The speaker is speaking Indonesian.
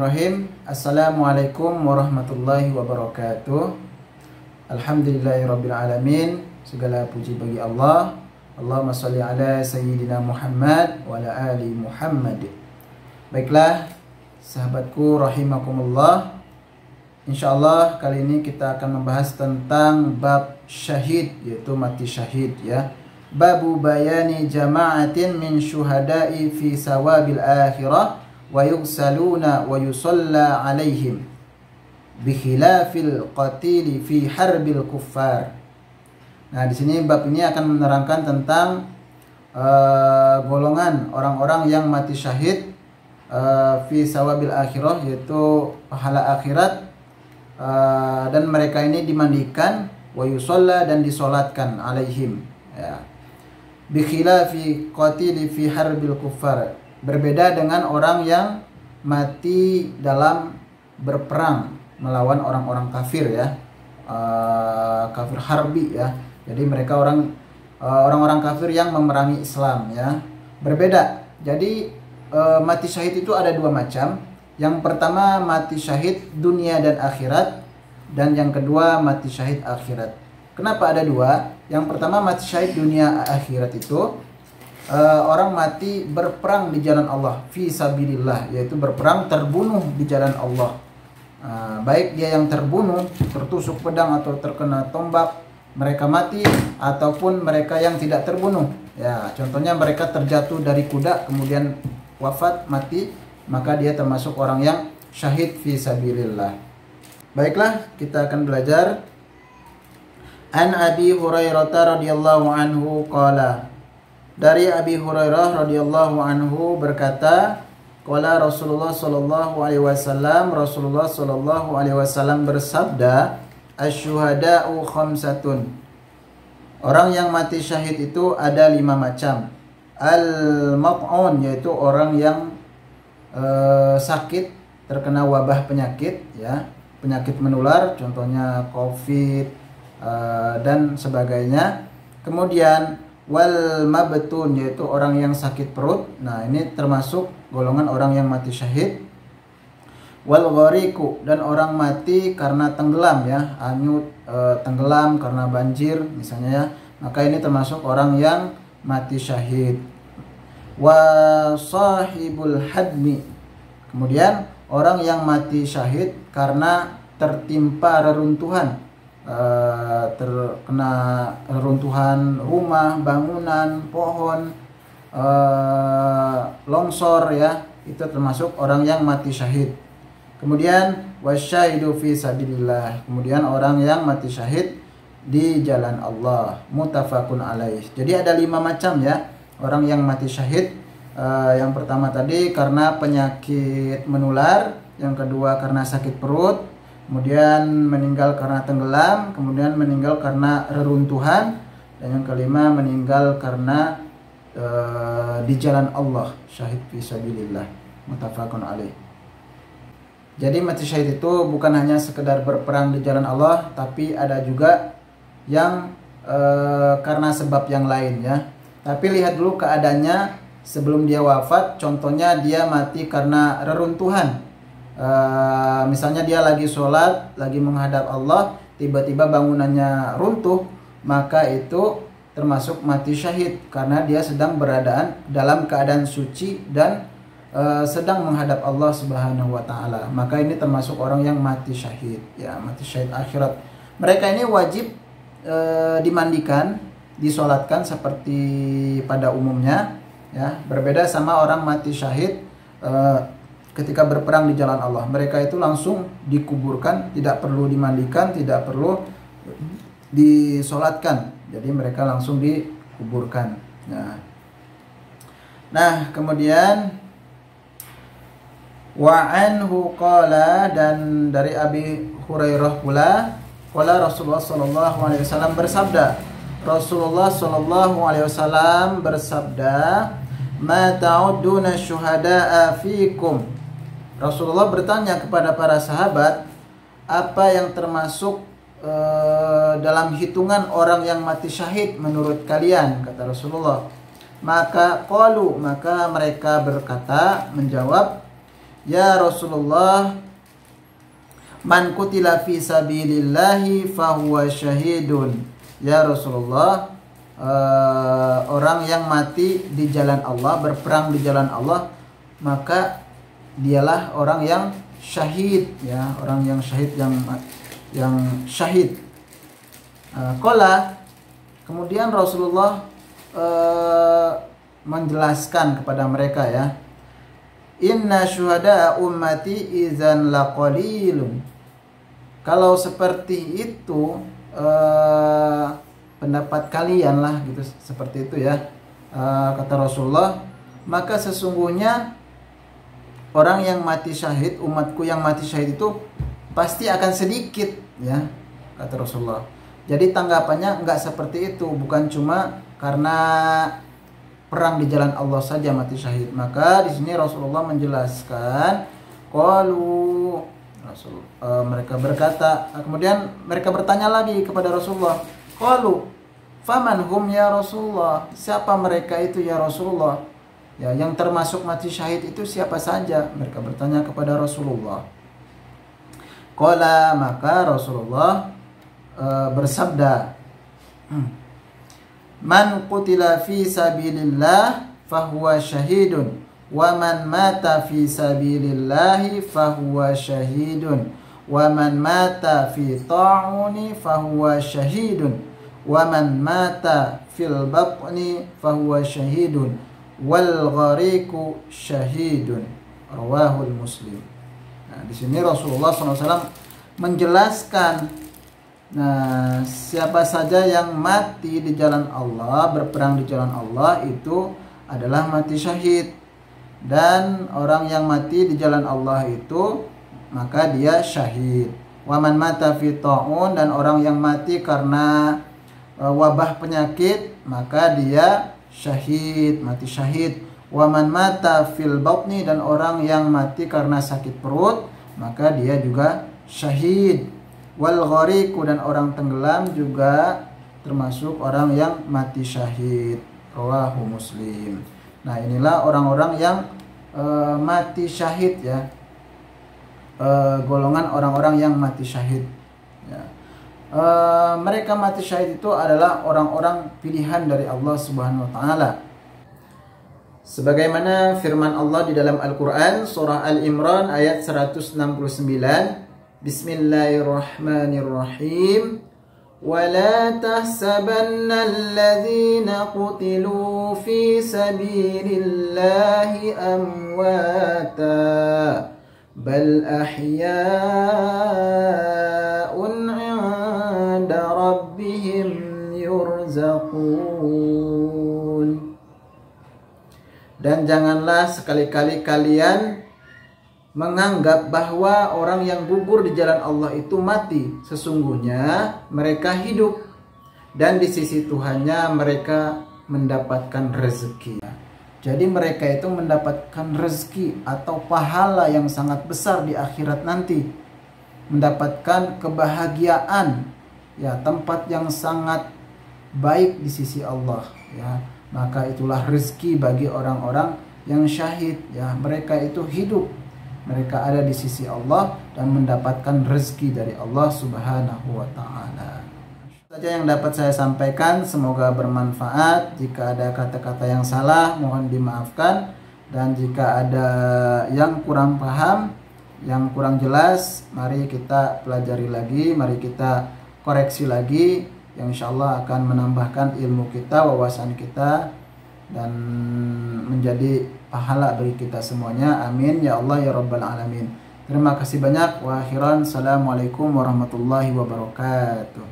Bismillahirrahmanirrahim. Assalamualaikum warahmatullahi wabarakatuh. Alhamdulillahirabbil alamin. Segala puji bagi Allah. Allahumma shalli ala sayyidina Muhammad wa ala ali Muhammad. Baiklah, sahabatku rahimakumullah. Insyaallah kali ini kita akan membahas tentang bab syahid, yaitu mati syahid ya. Babu bayani jama'atin min syuhada'i fi sawabil akhirah wa yugsaluna wa yusalla alaihim bi khilafil qatili fi harbil kuffar. Nah, di sini bab ini akan menerangkan tentang golongan orang-orang yang mati syahid fi sawabil akhirah, yaitu pahala akhirat, dan mereka ini dimandikan, wa yusalla, dan disolatkan alaihim ya. Bi khilafi qatili fi harbil kuffar, berbeda dengan orang yang mati dalam berperang melawan orang-orang kafir ya, kafir harbi ya. Jadi mereka orang-orang kafir yang memerangi Islam ya, berbeda. Jadi mati syahid itu ada dua macam. Yang pertama mati syahid dunia dan akhirat, dan yang kedua mati syahid akhirat. Kenapa ada dua? Yang pertama mati syahid dunia akhirat itu orang mati berperang di jalan Allah, fi sabilillah, yaitu berperang, terbunuh di jalan Allah. Baik dia yang terbunuh, tertusuk pedang atau terkena tombak, mereka mati, ataupun mereka yang tidak terbunuh ya. Contohnya mereka terjatuh dari kuda kemudian wafat, mati, maka dia termasuk orang yang syahid fi sabilillah. Baiklah, kita akan belajar. An Abi Hurairah radhiyallahu anhu qala, dari Abi Hurairah radhiyallahu anhu berkata, qala Rasulullah sallallahu alaihi wasallam, Rasulullah sallallahu alaihi wasallam bersabda, asyuhada'u khamsatun, orang yang mati syahid itu ada 5 macam. Al-mat'un, yaitu orang yang sakit, terkena wabah penyakit ya, penyakit menular, contohnya COVID dan sebagainya. Kemudian wal mabtun, yaitu orang yang sakit perut. Nah, ini termasuk golongan orang yang mati syahid. Wal ghariqu, dan orang mati karena tenggelam ya, hanyut, tenggelam karena banjir misalnya ya, maka ini termasuk orang yang mati syahid. Wa sahibul hadmi, kemudian orang yang mati syahid karena tertimpa reruntuhan, terkena reruntuhan rumah, bangunan, pohon, longsor ya, itu termasuk orang yang mati syahid. Kemudian wasyahidu fi sabilillah, kemudian orang yang mati syahid di jalan Allah, muttafaqun alaih. Jadi ada 5 macam ya orang yang mati syahid. Yang pertama tadi karena penyakit menular, yang kedua karena sakit perut, kemudian meninggal karena tenggelam, kemudian meninggal karena reruntuhan, dan yang kelima meninggal karena di jalan Allah, syahid fi sabilillah, muttafaqun alaih. Jadi mati syahid itu bukan hanya sekedar berperang di jalan Allah, tapi ada juga yang karena sebab yang lain ya. Tapi lihat dulu keadaannya sebelum dia wafat. Contohnya dia mati karena reruntuhan. Misalnya dia lagi sholat, lagi menghadap Allah, tiba-tiba bangunannya runtuh, maka itu termasuk mati syahid karena dia sedang berada dalam keadaan suci dan sedang menghadap Allah Subhanahu wa taala. Maka ini termasuk orang yang mati syahid ya, mati syahid akhirat. Mereka ini wajib dimandikan, disolatkan seperti pada umumnya ya. Berbeda sama orang mati syahid ketika berperang di jalan Allah. Mereka itu langsung dikuburkan, tidak perlu dimandikan, tidak perlu disolatkan. Jadi mereka langsung dikuburkan. Nah, kemudian wa anhu qala, dan dari Abi Hurairah pula, qala Rasulullah sallallahu alaihi wasallam bersabda, Rasulullah sallallahu alaihi wasallam bersabda, ma ta'udduna syuhada'a fikum. Rasulullah bertanya kepada para sahabat, apa yang termasuk dalam hitungan orang yang mati syahid menurut kalian, kata Rasulullah. Maka qalu, maka mereka berkata, menjawab, "Ya Rasulullah, man qutila fi sabilillahi fahuwa syahidun." Ya Rasulullah, orang yang mati di jalan Allah, berperang di jalan Allah, maka dialah orang yang syahid, ya, orang yang syahid, yang syahid. Qala, kemudian Rasulullah menjelaskan kepada mereka, ya, "Inna syuhada ummati izan laqalilun." Kalau seperti itu pendapat kalian lah, gitu, seperti itu, ya, kata Rasulullah, maka sesungguhnya orang yang mati syahid, umatku yang mati syahid itu pasti akan sedikit, ya, kata Rasulullah. Jadi tanggapannya enggak seperti itu, bukan cuma karena perang di jalan Allah saja mati syahid. Maka di sini Rasulullah menjelaskan, mereka berkata, kemudian mereka bertanya lagi kepada Rasulullah, qalu faman hum ya Rasulullah, siapa mereka itu ya Rasulullah, ya, yang termasuk mati syahid itu siapa saja? Mereka bertanya kepada Rasulullah. Qala, maka Rasulullah bersabda, "Man qutila fi sabilillah fahuwa syahidun, wa man mata fi sabilillahi fahuwa syahidun, wa man mata fi ta'uni fahuwa syahidun, wa man mata fil batni fahuwa syahidun, wal ghariqu syahidun." Rawahul Muslim. Nah, di sini Rasulullah SAW menjelaskan, nah, siapa saja yang mati di jalan Allah, berperang di jalan Allah, itu adalah mati syahid. Dan orang yang mati di jalan Allah itu, maka dia syahid. Waman mata fi ta'un, dan orang yang mati karena wabah penyakit, maka dia syahid, mati syahid. Waman mata fil batni, dan orang yang mati karena sakit perut, maka dia juga syahid. Wal ghariqu, dan orang tenggelam juga termasuk orang yang mati syahid. Rawahu Muslim. Nah, inilah orang-orang yang mati syahid, ya, golongan orang-orang yang mati syahid, ya. Mereka mati syahid itu adalah orang-orang pilihan dari Allah Subhanahu wa taala. Sebagaimana firman Allah di dalam Al-Qur'an surah Al-Imran ayat 169, Bismillahirrahmanirrahim. وَلَا تَحْسَبَنَّ الَّذِينَ قُتِلُوا فِي سَبِيلِ اللَّهِ أَمْوَاتًا بَلْ أَحْيَاءٌ عِندَ رَبِّهِمْ يُرْزَقُونَ. Dan janganlah sekali-kali kalian menganggap bahwa orang yang gugur di jalan Allah itu mati. Sesungguhnya mereka hidup, dan di sisi Tuhannya mereka mendapatkan rezeki. Jadi mereka itu mendapatkan rezeki atau pahala yang sangat besar di akhirat nanti, mendapatkan kebahagiaan, ya, tempat yang sangat baik di sisi Allah, ya. Maka itulah rezeki bagi orang-orang yang syahid, ya. Mereka itu hidup, mereka ada di sisi Allah dan mendapatkan rezeki dari Allah Subhanahu wa taala. Saja yang dapat saya sampaikan, semoga bermanfaat. Jika ada kata-kata yang salah, mohon dimaafkan, dan jika ada yang kurang paham, yang kurang jelas, mari kita pelajari lagi, mari kita koreksi lagi, yang insya Allah akan menambahkan ilmu kita, wawasan kita, dan menjadi pahala bagi kita semuanya. Amin ya Allah ya Rabbal Alamin. Terima kasih banyak. Wa akhiran, assalamualaikum warahmatullahi wabarakatuh.